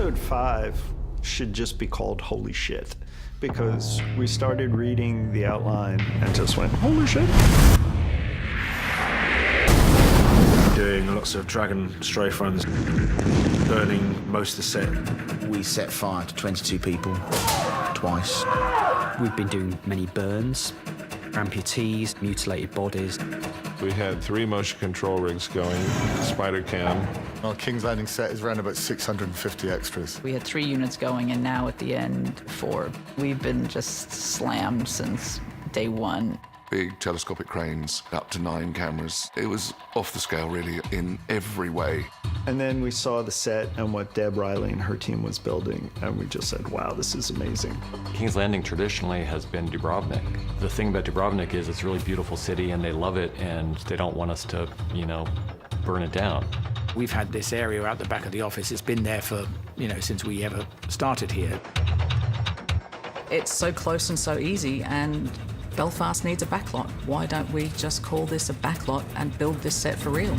episode 5 should just be called Holy Shit, because we started reading the outline and just went, holy shit. Doing lots of dragon strafe runs, burning most of the set. We set fire to 22 people, twice. We've been doing many burns, amputees, mutilated bodies. We had 3 motion control rigs going, spider cam. Our King's Landing set is around about 650 extras. We had 3 units going, and now at the end, 4. We've been just slammed since day 1. Big telescopic cranes, up to 9 cameras. It was off the scale, really, in every way. And then we saw the set and what Deb Riley and her team was building, and we just said, wow, this is amazing. King's Landing traditionally has been Dubrovnik. The thing about Dubrovnik is it's a really beautiful city, and they love it, and they don't want us to, burn it down. We've had this area out the back of the office. It's been there for, since we ever started here. It's so close and so easy, and Belfast needs a backlot. Why don't we just call this a backlot and build this set for real?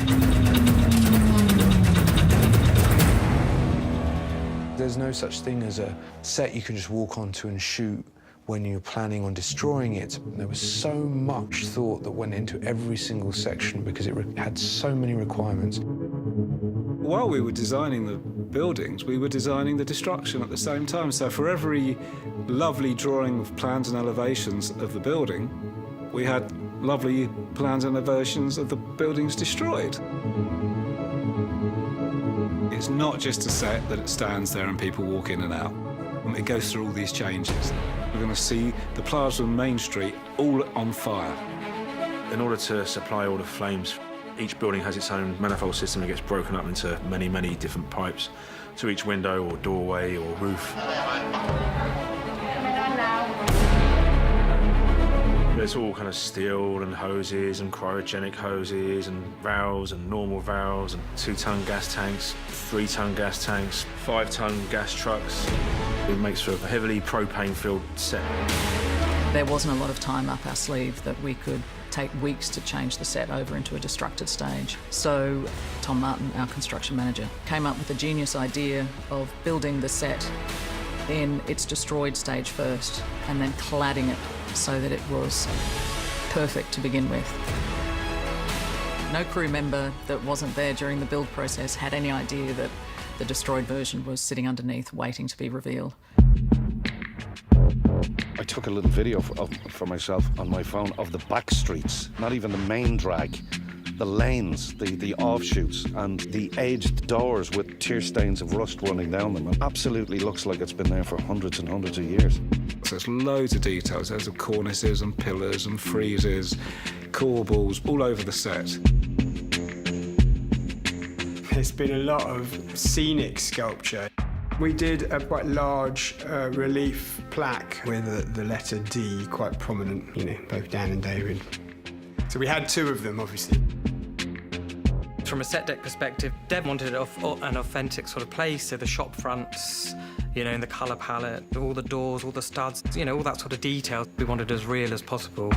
There's no such thing as a set you can just walk onto and shoot when you're planning on destroying it. There was so much thought that went into every single section because it had so many requirements. While we were designing the buildings, we were designing the destruction at the same time. So for every lovely drawing of plans and elevations of the building, we had lovely plans and elevations of the buildings destroyed. It's not just a set that it stands there and people walk in and out. It goes through all these changes. We're going to see the plaza on Main Street all on fire. In order to supply all the flames, each building has its own manifold system. It gets broken up into many, many different pipes to each window or doorway or roof. It's all kind of steel and hoses and cryogenic hoses and valves and normal valves and 2-ton gas tanks, 3-ton gas tanks, 5-ton gas trucks. It makes for a heavily propane-filled set. There wasn't a lot of time up our sleeve that we could take weeks to change the set over into a destructed stage. So Tom Martin, our construction manager, came up with the genius idea of building the set in its destroyed stage first and then cladding it so that it was perfect to begin with. No crew member that wasn't there during the build process had any idea that the destroyed version was sitting underneath waiting to be revealed. I took a little video for myself on my phone of the back streets, not even the main drag, the lanes, the offshoots, and the aged doors with tear stains of rust running down them. It absolutely looks like it's been there for hundreds and hundreds of years. So there's loads of details. There's cornices and pillars and friezes, corbels all over the set. There's been a lot of scenic sculpture. We did a quite large relief plaque with the letter D quite prominent, both Dan and David. So we had 2 of them, obviously. From a set deck perspective, Deb wanted an authentic sort of place, so the shop fronts, in the colour palette, all the doors, all the studs, all that sort of detail. We wanted as real as possible.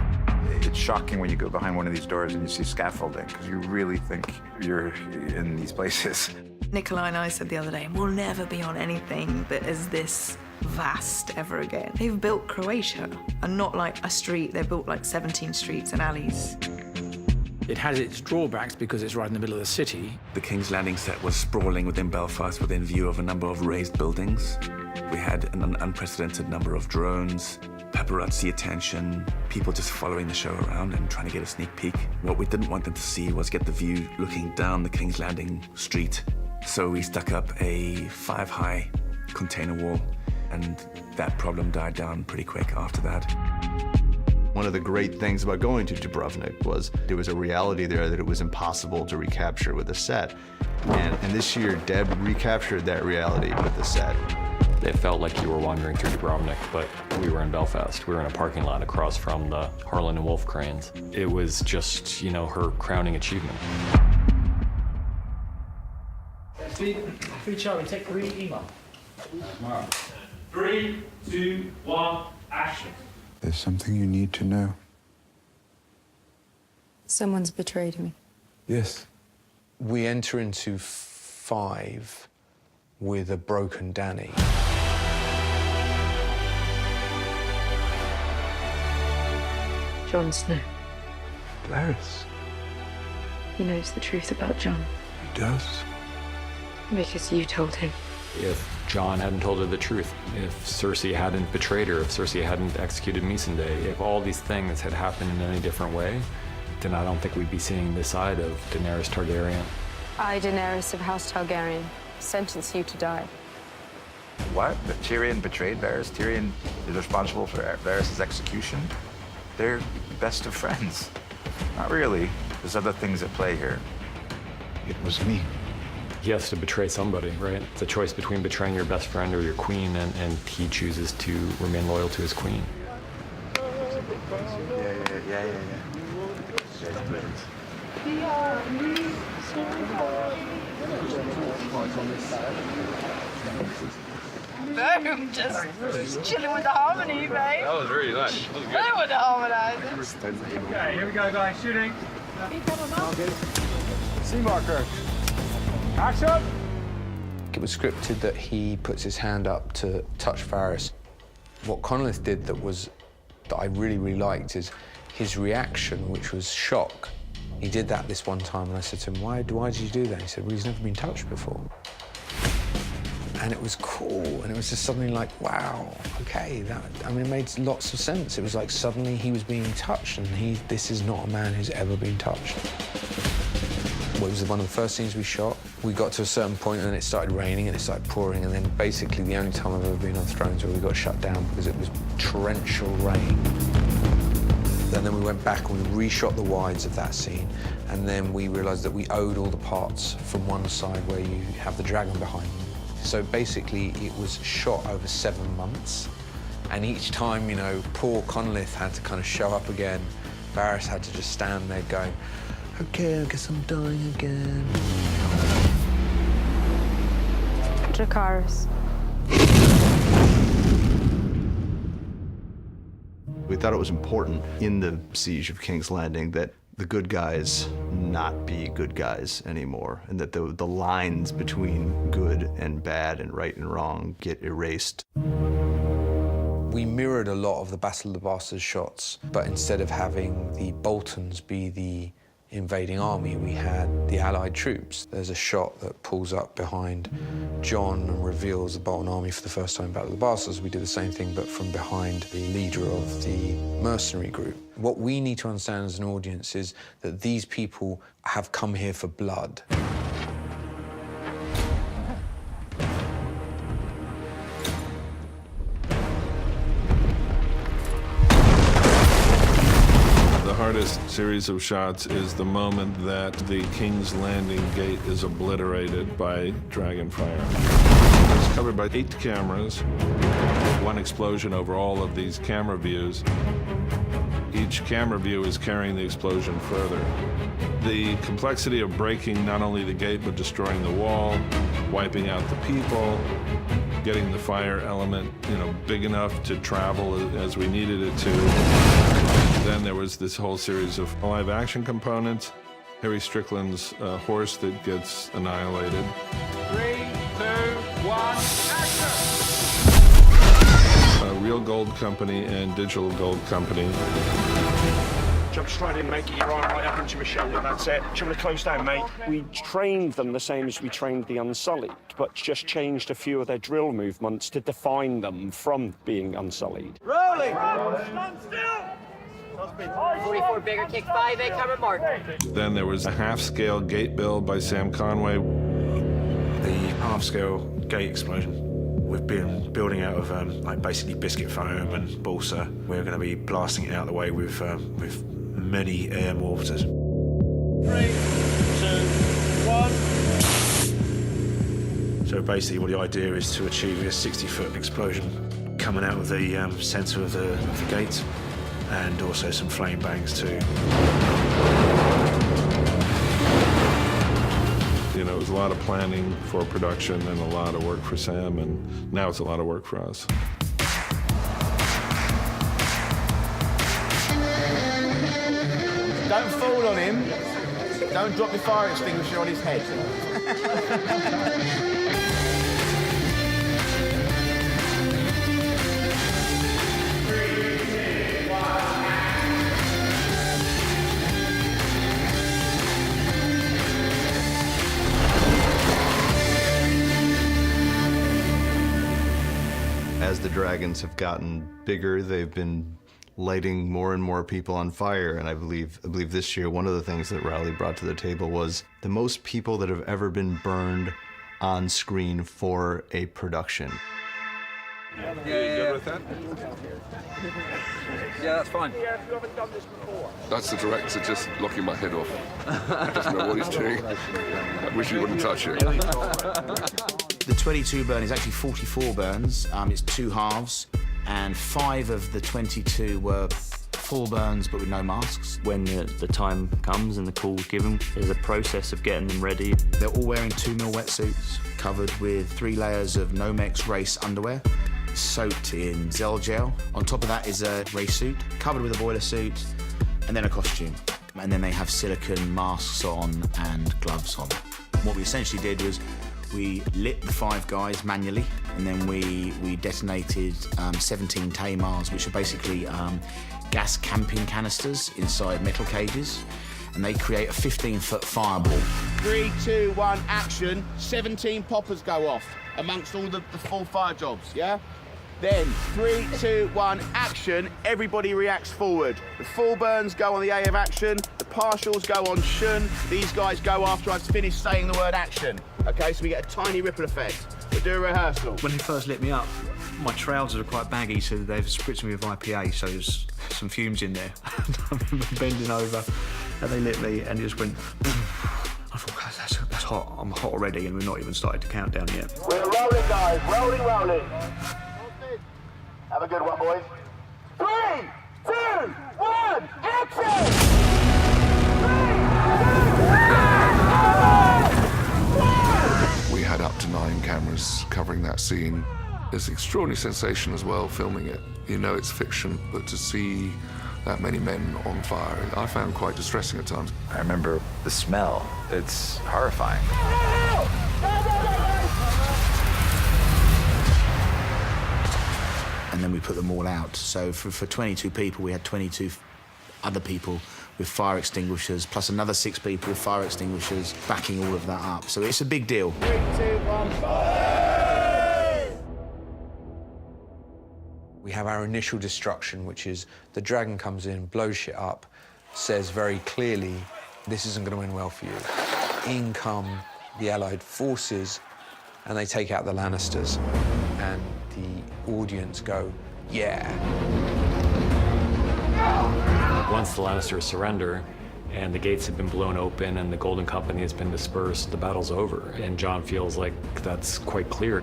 It's shocking when you go behind one of these doors and you see scaffolding, because you really think you're in these places. Nicola and I said the other day, we'll never be on anything that is this vast ever again. They've built Croatia, and not like a street, they've built like 17 streets and alleys. It has its drawbacks because it's right in the middle of the city. The King's Landing set was sprawling within Belfast within view of a number of raised buildings. We had an unprecedented number of drones, paparazzi attention, people just following the show around and trying to get a sneak peek. What we didn't want them to see was get the view looking down the King's Landing street. So we stuck up a 5-high container wall, and that problem died down pretty quick after that. One of the great things about going to Dubrovnik was there was a reality there that it was impossible to recapture with a set. And this year, Deb recaptured that reality with the set. It felt like you were wandering through Dubrovnik, but we were in Belfast. We were in a parking lot across from the Harlan and Wolff cranes. It was just, her crowning achievement. Charlie, take 3 email. 3, 2, 1, action. There's something you need to know. Someone's betrayed me. Yes. We enter into 5 with a broken Danny. Jon Snow. Varys. He knows the truth about Jon. He does. Because you told him. If Jon hadn't told her the truth, if Cersei hadn't betrayed her, if Cersei hadn't executed Missandei, if all these things had happened in any different way, then I don't think we'd be seeing this side of Daenerys Targaryen. I, Daenerys of House Targaryen, sentence you to die. What? That Tyrion betrayed Varys? Tyrion is responsible for Varys' execution? They're best of friends. Not really. There's other things at play here. It was me. He has to betray somebody, right? It's a choice between betraying your best friend or your queen, and he chooses to remain loyal to his queen. Yeah. Boom, just chilling with the harmony, mate. That was very nice. That was good. They were the harmonizers. Okay, here we go, guys. Shooting. Sea marker. Action! It was scripted that he puts his hand up to touch Varys. What Koolis did that I really, really liked is his reaction, which was shock. He did that this one time, and I said to him, why did you do that? He said, well, he's never been touched before. And it was cool, and it was just suddenly like, wow, okay, it made lots of sense. It was like suddenly he was being touched, and this is not a man who's ever been touched. Well, it was one of the first scenes we shot. We got to a certain point, and then it started raining, and it started pouring, and then basically the only time I've ever been on Thrones where we got shut down because it was torrential rain. And then we went back and we reshot the wides of that scene, and then we realized that we owed all the parts from one side where you have the dragon behind you. So basically, it was shot over 7 months, and each time, poor Koolis had to kind of show up again. Varys had to just stand there going, okay, I guess I'm dying again. Dracarys. We thought it was important in the Siege of King's Landing that the good guys not be good guys anymore, and that the lines between good and bad and right and wrong get erased. We mirrored a lot of the Battle of the Bastards shots, but instead of having the Boltons be the invading army, we had the Allied troops. There's a shot that pulls up behind Jon and reveals the Bolton army for the first time in Battle of the Bastards. We did the same thing, but from behind the leader of the mercenary group. What we need to understand as an audience is that these people have come here for blood. The hardest series of shots is the moment that the King's Landing gate is obliterated by dragon fire. It's covered by 8 cameras, one explosion over all of these camera views. Each camera view is carrying the explosion further. The complexity of breaking not only the gate, but destroying the wall, wiping out the people, getting the fire element, big enough to travel as we needed it to. Then there was this whole series of live action components. Harry Strickland's horse that gets annihilated. 3, 2, 1, action! A Real Gold Company and Digital Gold Company. Jump straight in, mate. Get your arm right up into my shoulder. That's it. Shoulder close down, mate. We trained them the same as we trained the Unsullied, but just changed a few of their drill movements to define them from being Unsullied. Rolling! Stand still! 44 bigger kick 5A cover mark. Then there was a half-scale gate build by Sam Conway. The half-scale gate explosion. We've been building out of basically biscuit foam and balsa. We're going to be blasting it out of the way with many air mortars. 3, 2, 1. So basically, what the idea is to achieve a 60-foot explosion coming out of the centre of the gate, and also some flame bangs too. It was a lot of planning for production and a lot of work for Sam, and now it's a lot of work for us. Don't fall on him. Don't drop the fire extinguisher on his head. as the dragons have gotten bigger, they've been lighting more and more people on fire. And I believe this year, one of the things that Rowley brought to the table was the most people that have ever been burned on screen for a production. Yeah, good with that? Yeah, that's fine. That's the director just locking my head off. He doesn't know what he's doing. I wish he wouldn't touch it. The 22 burn is actually 44 burns. It's 2 halves, and 5 of the 22 were full burns but with no masks. When the time comes and the call's given, there's a process of getting them ready. They're all wearing 2mm wetsuits, covered with 3 layers of Nomex race underwear, soaked in Zell gel. On top of that is a race suit, covered with a boiler suit, and then a costume. And then they have silicone masks on and gloves on. What we essentially did was we lit the 5 guys manually, and then we detonated 17 Tamars, which are basically gas camping canisters inside metal cages, and they create a 15-foot fireball. 3, 2, 1, action. 17 poppers go off amongst all the full fire jobs, yeah? Then 3, 2, 1, action. Everybody reacts forward. The full burns go on the A of action. The partials go on shun. These guys go after I've finished saying the word action. Okay, so we get a tiny ripple effect. We'll do a rehearsal. When he first lit me up, my trousers are quite baggy, so they've spritzed me with IPA, so there's some fumes in there. I remember bending over, and they lit me, and it just went. I thought, God, that's hot. I'm hot already, and we've not even started to count down yet. We're rolling, guys. Rolling, rolling. Have a good one, boys. 3, 2, 1, action! We had up to 9 cameras covering that scene. It's an extraordinary sensation as well, filming it. You know it's fiction, but to see that many men on fire, I found quite distressing at times. I remember the smell. It's horrifying. And then we put them all out. So for 22 people, we had 22 other people with fire extinguishers, plus another 6 people with fire extinguishers, backing all of that up. So it's a big deal. 3, 2, 1, fire! We have our initial destruction, which is the dragon comes in, blows shit up, says very clearly, this isn't going to end well for you. In come the Allied forces, and they take out the Lannisters. And the audience go, yeah. Once the Lannisters surrender and the gates have been blown open and the Golden Company has been dispersed, the battle's over. And Jon feels like that's quite clear.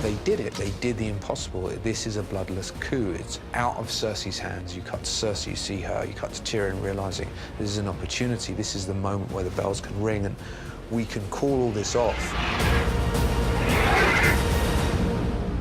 They did it. They did the impossible. This is a bloodless coup. It's out of Cersei's hands. You cut to Cersei, you see her. You cut to Tyrion, realizing this is an opportunity. This is the moment where the bells can ring and we can call all this off.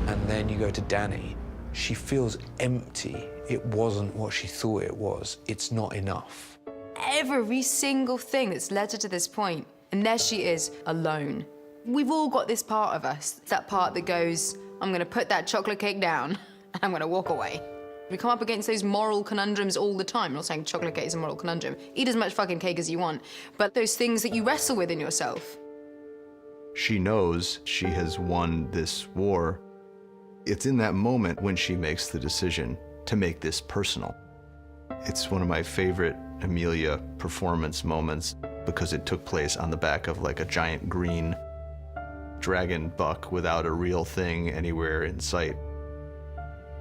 And then you go to Dany. She feels empty. It wasn't what she thought it was. It's not enough. Every single thing that's led her to this point, and there she is, alone. We've all got this part of us, that part that goes, I'm gonna put that chocolate cake down and I'm gonna walk away. We come up against those moral conundrums all the time. I'm not saying chocolate cake is a moral conundrum. Eat as much fucking cake as you want, but those things that you wrestle with in yourself. She knows she has won this war. It's in that moment when she makes the decision to make this personal. It's one of my favorite Emilia performance moments because it took place on the back of like a giant green dragon buck without a real thing anywhere in sight.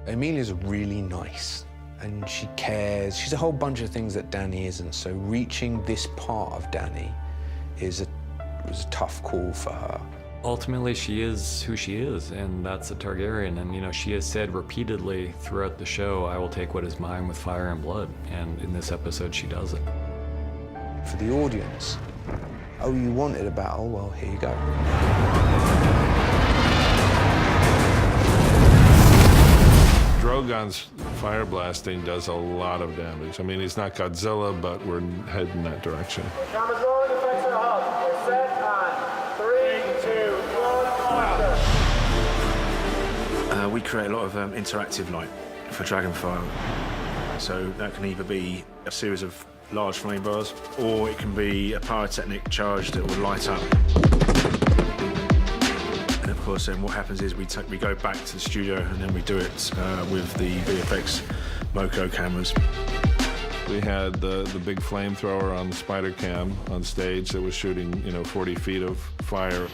Emilia's really nice and she cares. She's a whole bunch of things that Dany isn't. So reaching this part of Dany was a tough call for her. Ultimately, she is who she is, and that's a Targaryen. And, you know, she has said repeatedly throughout the show, I will take what is mine with fire and blood. And in this episode, she does it. For the audience, oh, you wanted a battle? Well, here you go. Drogon's fire blasting does a lot of damage. I mean, he's not Godzilla, but we're heading that direction. Cameras rolling, effects are hot. We're set on 3, 2, 1, fire. We create a lot of interactive light for Dragonfire. So that can either be a series of large flame bars, or it can be a pyrotechnic charge that will light up. And of course, then what happens is we go back to the studio and then we do it with the VFX Moco cameras. We had the big flamethrower on the spider cam on stage that was shooting, 40 feet of fire.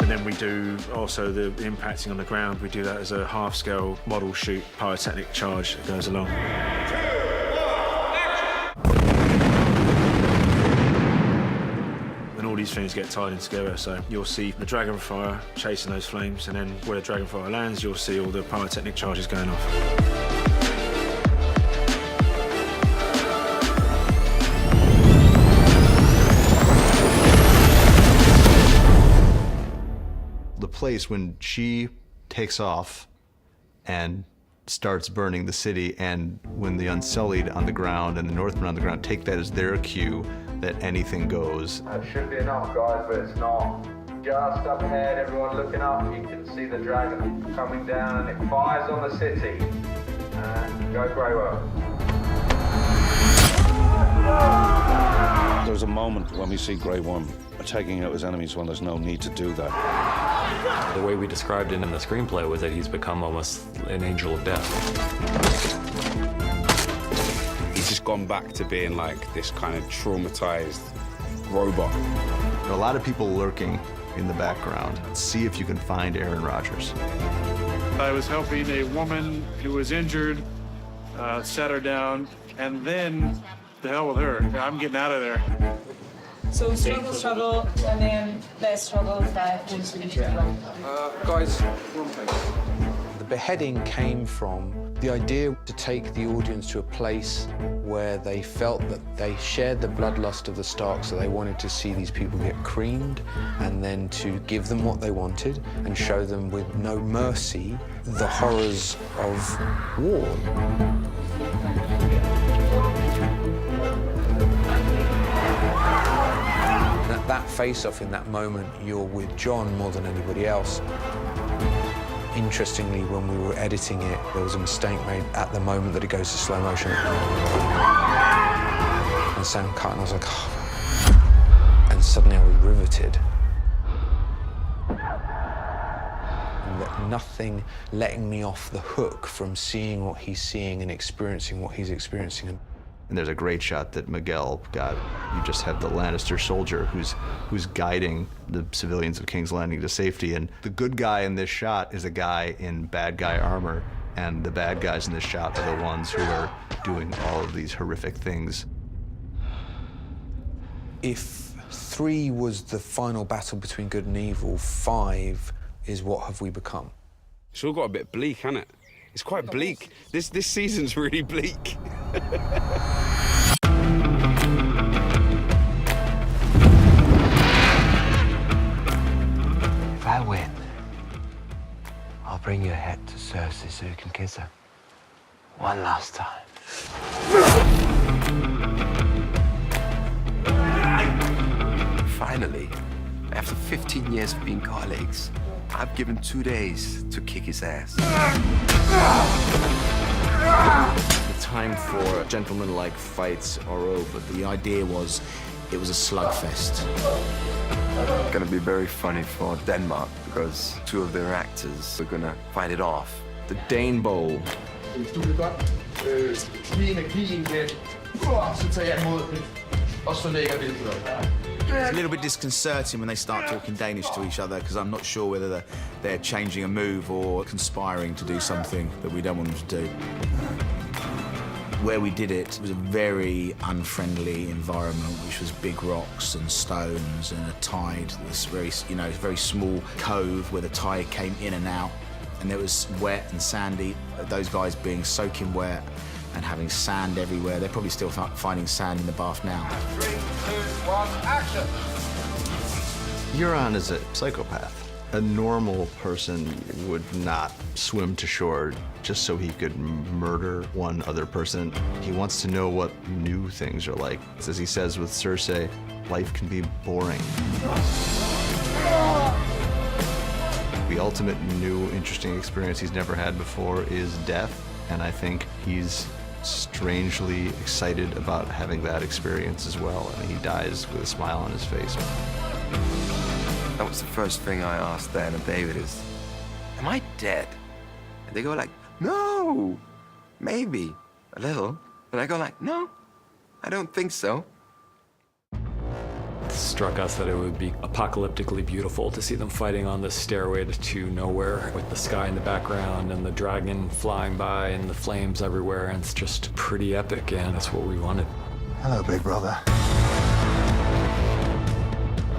And then we do also the impacting on the ground. We do that as a half-scale model shoot, pyrotechnic charge that goes along. And all these things get tied in together, so you'll see the dragonfire chasing those flames, and then where the dragonfire lands, you'll see all the pyrotechnic charges going off. The place, when she takes off and starts burning the city, and when the Unsullied on the ground and the Northmen on the ground take that as their cue that anything goes. That should be enough, guys, but it's not. Just up ahead, everyone looking up, you can see the dragon coming down, and it fires on the city. And go Grey Worm. There's a moment when we see Grey Worm taking out his enemies when there's no need to do that. The way we described it in the screenplay was that he's become almost an angel of death. He's just gone back to being like this kind of traumatized robot. There are a lot of people lurking in the background. See if you can find Aaron Rodgers. I was helping a woman who was injured, sat her down, and then the hell with her. I'm getting out of there. So struggle, and then less struggle, that was really long. Guys, the beheading came from the idea to take the audience to a place where they felt that they shared the bloodlust of the Stark, so they wanted to see these people get creamed, and then to give them what they wanted and show them with no mercy the horrors of war. That face-off in that moment, you're with John more than anybody else. Interestingly, when we were editing it, there was a mistake made at the moment that it goes to slow motion. And the sound cut, and I was like, oh. And suddenly I was riveted. And that nothing letting me off the hook from seeing what he's seeing and experiencing what he's experiencing. And there's a great shot that Miguel got. You just have the Lannister soldier who's guiding the civilians of King's Landing to safety. And the good guy in this shot is a guy in bad guy armor. And the bad guys in this shot are the ones who are doing all of these horrific things. If 3 was the final battle between good and evil, 5 is what have we become? It's all got a bit bleak, hasn't it? It's quite bleak. This season's really bleak. If I win, I'll bring your head to Cersei so you can kiss her. One last time. Finally, after 15 years of being colleagues, I've given 2 days to kick his ass. The time for gentlemanlike fights are over. The idea was it was a slugfest. It's gonna be very funny for Denmark because 2 of their actors are gonna fight it off. The Dane Bowl. It's a little bit disconcerting when they start talking Danish to each other because I'm not sure whether they're changing a move or conspiring to do something that we don't want them to do. Where we did it was a very unfriendly environment, which was big rocks and stones and a tide. This very small cove where the tide came in and out, and it was wet and sandy. Those guys being soaking wet and having sand everywhere. They're probably still finding sand in the bath now. 3, 2, 1, action! Euron is a psychopath. A normal person would not swim to shore just so he could murder one other person. He wants to know what new things are like. As he says with Cersei, life can be boring. The ultimate new, interesting experience he's never had before is death, and I think he's strangely excited about having that experience as well, and he dies with a smile on his face. That was the first thing I asked Dan and David is, am I dead? And they go like, no, maybe a little. But I go like, no, I don't think so. It struck us that it would be apocalyptically beautiful to see them fighting on the stairway to nowhere with the sky in the background and the dragon flying by and the flames everywhere, and it's just pretty epic, and that's what we wanted. Hello, big brother.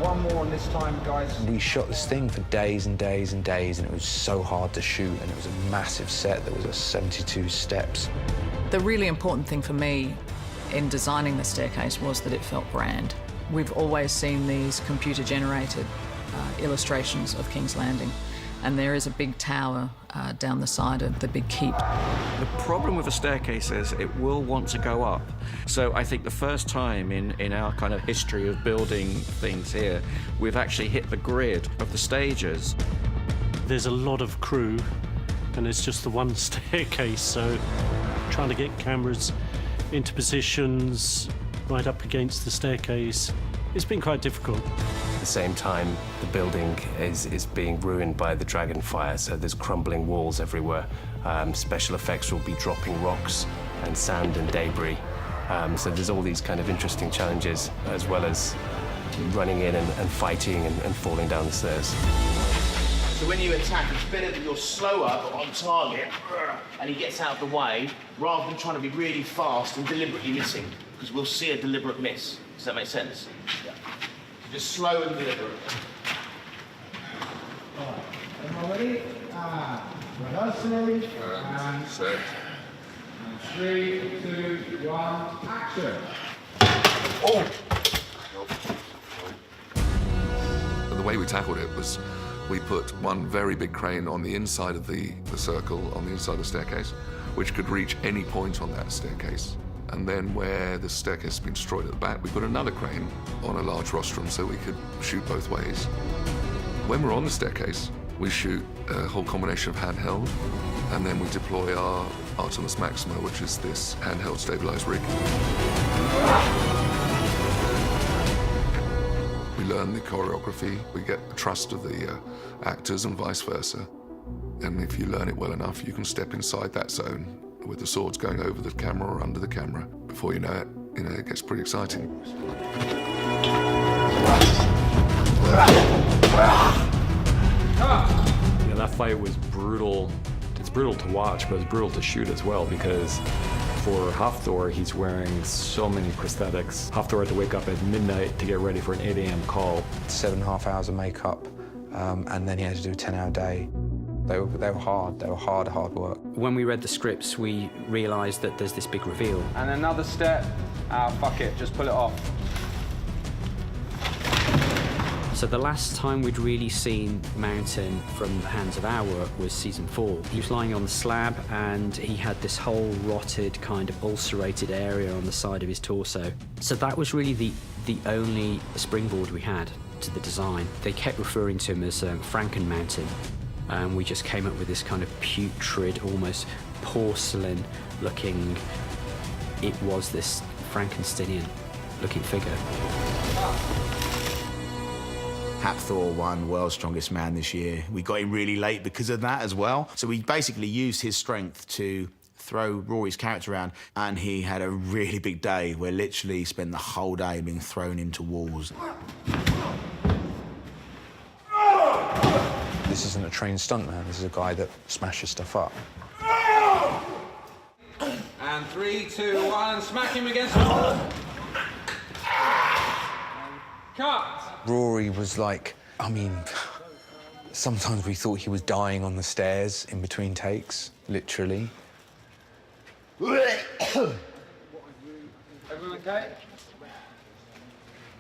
One more on this time, guys. We shot this thing for days and days and days, and it was so hard to shoot, and it was a massive set. There was 72 steps. The really important thing for me in designing the staircase was that it felt grand. We've always seen these computer-generated illustrations of King's Landing, and there is a big tower down the side of the big keep. The problem with a staircase is it will want to go up. So I think the first time in our kind of history of building things here, we've actually hit the grid of the stages. There's a lot of crew, and it's just the one staircase, so trying to get cameras into positions right up against the staircase, it's been quite difficult. At the same time, the building is being ruined by the dragon fire, so there's crumbling walls everywhere. Special effects will be dropping rocks and sand and debris. So there's all these kind of interesting challenges, as well as running in and fighting and falling down the stairs. So when you attack, it's better that you're slower but on target, and he gets out of the way, rather than trying to be really fast and deliberately missing, because we'll see a deliberate miss. Does that make sense? Yeah. So just slow and deliberate. All right. Am I ready? Rehearsing. And set. 3, 2, 1, action. Oh! The way we tackled it was we put one very big crane on the inside of the circle, on the inside of the staircase, which could reach any point on that staircase. And then where the staircase has been destroyed at the back, we put another crane on a large rostrum so we could shoot both ways. When we're on the staircase, we shoot a whole combination of handheld, and then we deploy our Artemis Maxima, which is this handheld stabilized rig. We learn the choreography, we get the trust of the actors and vice versa. And if you learn it well enough, you can step inside that zone with the swords going over the camera or under the camera. Before you know it gets pretty exciting. You know, that fight was brutal. It's brutal to watch, but it's brutal to shoot as well, because for Hafthor, he's wearing so many prosthetics. Hafthor had to wake up at midnight to get ready for an 8 a.m. call. 7.5 hours of makeup, and then he had to do a 10-hour day. They were hard. They were hard work. When we read the scripts, we realised that there's this big reveal. And another step. Fuck it, just pull it off. So the last time we'd really seen Mountain from the hands of our work was season 4. He was lying on the slab, and he had this whole rotted, kind of ulcerated area on the side of his torso. So that was really the only springboard we had to the design. They kept referring to him as Franken Mountain. And we just came up with this kind of putrid, almost porcelain-looking... It was this Frankensteinian-looking figure. Hafthor won World's Strongest Man this year. We got him really late because of that as well. So we basically used his strength to throw Rory's character around, and he had a really big day where literally he spent the whole day being thrown into walls. This isn't a trained stuntman. This is a guy that smashes stuff up. And 3, 2, 1, smack him against the wall. Cut. Rory was like, I mean, sometimes we thought he was dying on the stairs in between takes, literally. Everyone okay?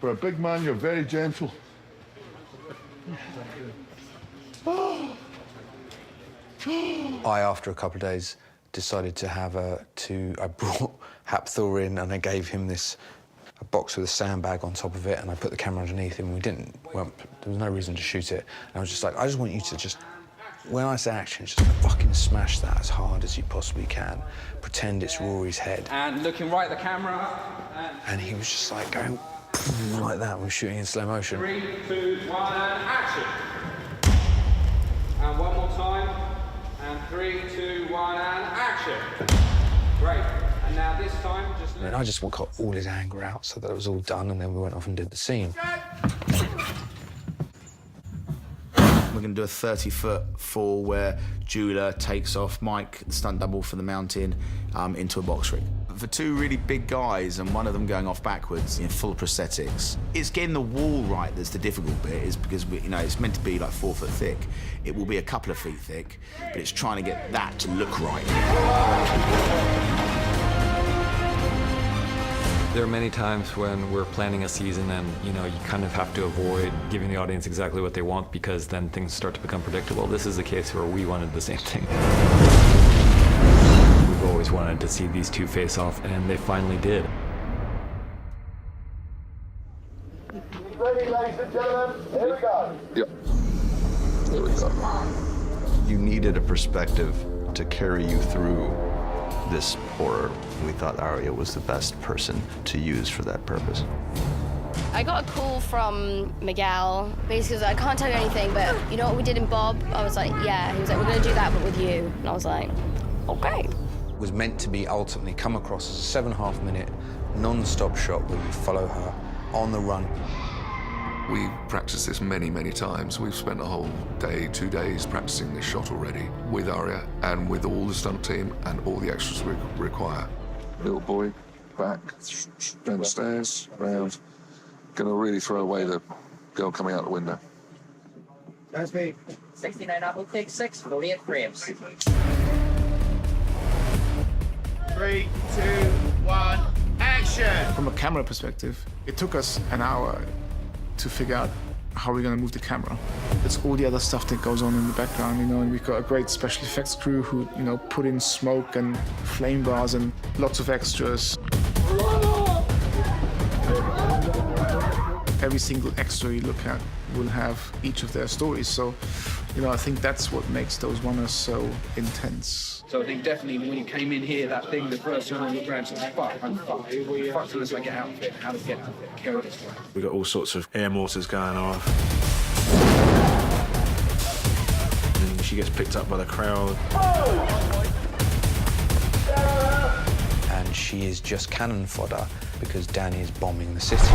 For a big man, you're very gentle. I, after a couple of days, decided to have I brought Hafthor in and I gave him a box with a sandbag on top of it, and I put the camera underneath him. There was no reason to shoot it. And I was just like, I just want you to just When I say action, just fucking smash that as hard as you possibly can. Pretend it's Rory's head. And looking right at the camera. And he was just like going like that. We were shooting in slow motion. 3, 2, 1, and action. And one more time. And 3, 2, 1, and action. Great. And now this time, just... And I just got all his anger out so that it was all done, and then we went off and did the scene. We're going to do a 30-foot fall where Julia takes off Mike, the stunt double for the mountain, into a box ring. For two really big guys and one of them going off backwards in full prosthetics, it's getting the wall right that's the difficult bit, is because it's meant to be like 4 foot thick. It will be a couple of feet thick, but it's trying to get that to look right. There are many times when we're planning a season and, you kind of have to avoid giving the audience exactly what they want because then things start to become predictable. This is a case where we wanted the same thing. We've always wanted to see these two face off, and they finally did. Ready, ladies and gentlemen, here we go. Yep. There we go. You needed a perspective to carry you through this horror. We thought Aria was the best person to use for that purpose. I got a call from Miguel. Basically, I can't tell you anything, but you know what we did in Bob? I was like, yeah. He was like, we're going to do that, but with you. And I was like, okay. It was meant to be ultimately come across as a 7.5-minute non-stop shot where you follow her on the run. We've practiced this many, many times. We've spent a whole day, 2 days practicing this shot already with Aria and with all the stunt team and all the extras we require. Little boy, back, down the stairs, round. Gonna really throw away the girl coming out the window. That's me. 69 Apple, take 6, 48 frames. 3, 2, 1, action! From a camera perspective, it took us an hour to figure out how we're gonna move the camera. It's all the other stuff that goes on in the background, and we've got a great special effects crew who, put in smoke and flame bars and lots of extras. Every single extra you look at will have each of their stories, so, I think that's what makes those runners so intense. So I think definitely when you came in here, that thing, the first time I looked around, said, fuck, I'm fucked. Fuck unless I get out of it. How to get out of it? Carry this way. We got all sorts of air mortars going off. And she gets picked up by the crowd. And she is just cannon fodder because Danny is bombing the city.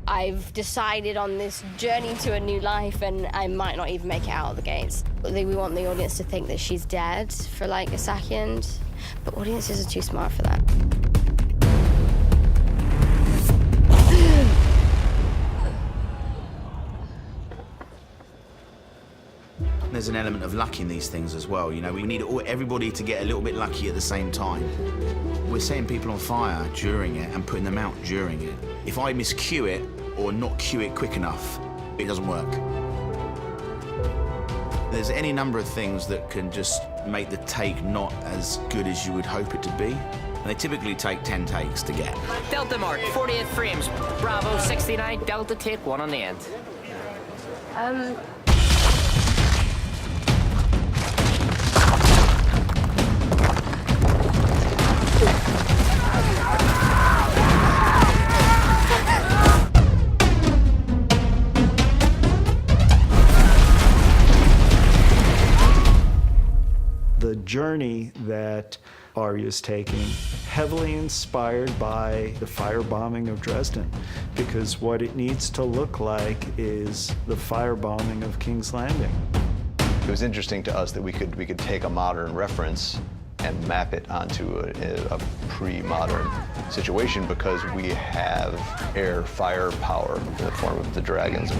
I've decided on this journey to a new life, and I might not even make it out of the gates. We want the audience to think that she's dead for like a second, but audiences are too smart for that. There's an element of luck in these things as well. We need everybody to get a little bit lucky at the same time. We're setting people on fire during it and putting them out during it. If I miscue it or not cue it quick enough, it doesn't work. There's any number of things that can just make the take not as good as you would hope it to be. And they typically take 10 takes to get. Delta mark, 48 frames. Bravo, 69, Delta, take 1 on the end. The journey that Aria's taking, heavily inspired by the firebombing of Dresden, because what it needs to look like is the firebombing of King's Landing. It was interesting to us that we could take a modern reference and map it onto a pre-modern situation because we have air fire power in the form of the dragons.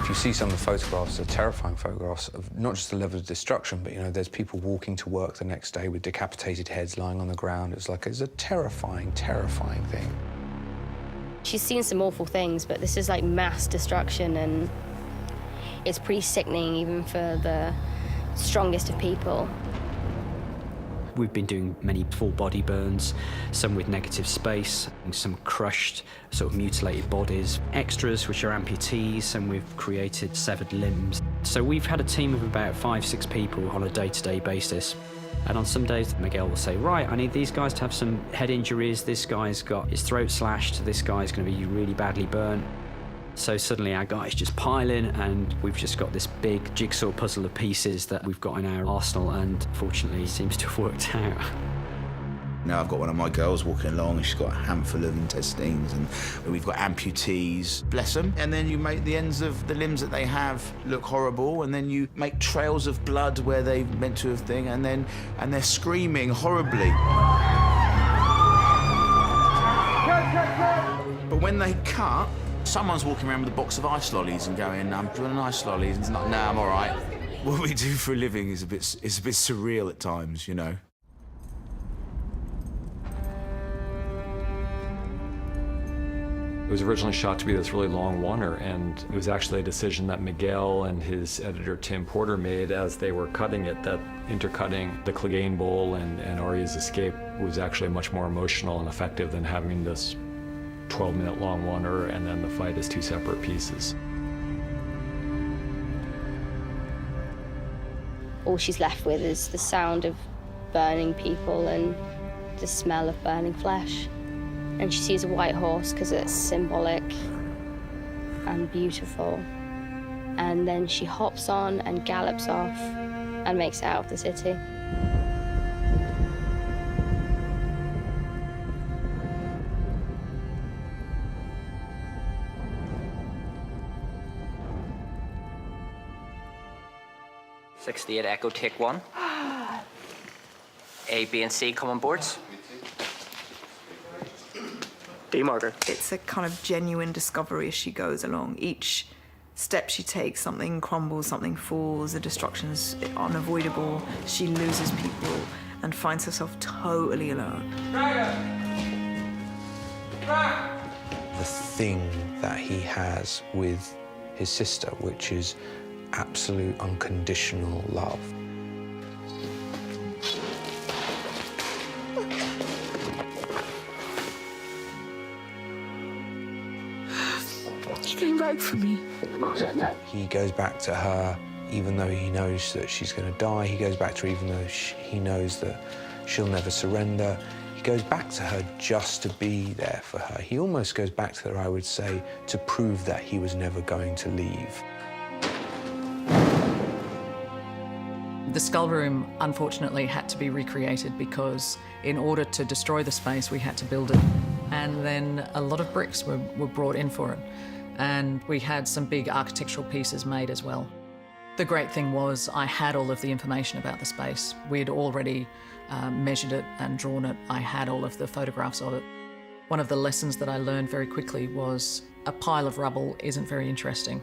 If you see some of the photographs, they're terrifying photographs of not just the level of destruction, but there's people walking to work the next day with decapitated heads lying on the ground. It's a terrifying, terrifying thing. She's seen some awful things, but this is like mass destruction, and it's pretty sickening even for the strongest of people. We've been doing many full body burns, some with negative space, some crushed, sort of mutilated bodies, extras which are amputees, and we've created severed limbs. So we've had a team of about 5-6 people on a day-to-day basis. And on some days, Miguel will say, right, I need these guys to have some head injuries, this guy's got his throat slashed, this guy's going to be really badly burnt. So suddenly our guys just pile in, and we've just got this big jigsaw puzzle of pieces that we've got in our arsenal, and fortunately it seems to have worked out. Now I've got one of my girls walking along and she's got a handful of intestines, and we've got amputees, bless them. And then you make the ends of the limbs that they have look horrible, and then you make trails of blood where they meant to have thing, and they're screaming horribly. But when they cut, someone's walking around with a box of ice lollies and going, do you want an ice lolly? And it's like, no, I'm all right. What we do for a living is a bit surreal at times, you know. It was originally shot to be this really long oneer, and it was actually a decision that Miguel and his editor Tim Porter made as they were cutting it, that intercutting the Clegane Bowl and Arya's escape was actually much more emotional and effective than having this 12-minute long oneer and then the fight as 2 separate pieces. All she's left with is the sound of burning people and the smell of burning flesh. And she sees a white horse because it's symbolic and beautiful. And then she hops on and gallops off and makes it out of the city. '68 Echo, take 1. A, B, and C come on boards. D marker. It's a kind of genuine discovery as she goes along. Each step she takes, something crumbles, something falls, the destruction's unavoidable. She loses people and finds herself totally alone. The thing that he has with his sister, which is absolute unconditional love. He came back for me. He goes back to her even though he knows that she's going to die. He goes back to her even though he knows that she'll never surrender. He goes back to her just to be there for her. He almost goes back to her, I would say, to prove that he was never going to leave. The skull room, unfortunately, had to be recreated because in order to destroy the space, we had to build it. And then a lot of bricks were brought in for it. And we had some big architectural pieces made as well. The great thing was I had all of the information about the space. We'd already measured it and drawn it. I had all of the photographs of it. One of the lessons that I learned very quickly was a pile of rubble isn't very interesting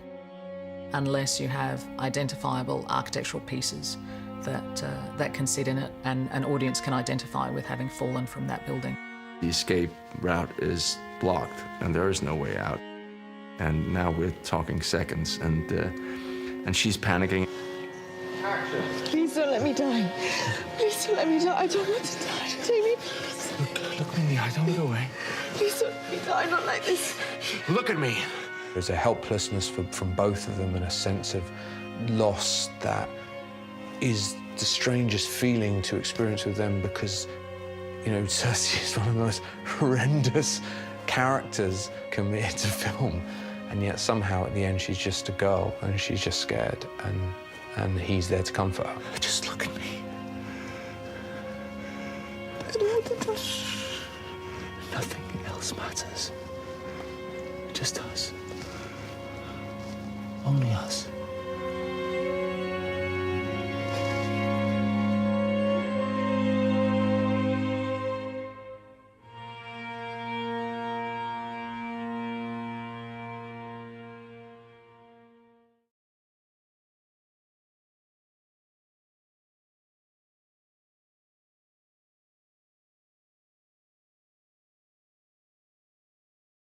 unless you have identifiable architectural pieces that can sit in it and an audience can identify with having fallen from that building. The escape route is blocked and there is no way out. And now we're talking seconds, and she's panicking. Please don't let me die. Please don't let me die. I don't want to die. Take me, please. Look in the eye, don't go away. Please don't let me die, not like this. Look at me. There's a helplessness from both of them and a sense of loss that is the strangest feeling to experience with them because, you know, Cersei is one of the most horrendous characters committed to film. And yet somehow at the end she's just a girl and she's just scared and he's there to comfort her. Just look at me. I don't want to die. Nothing else matters. Just us. Only us.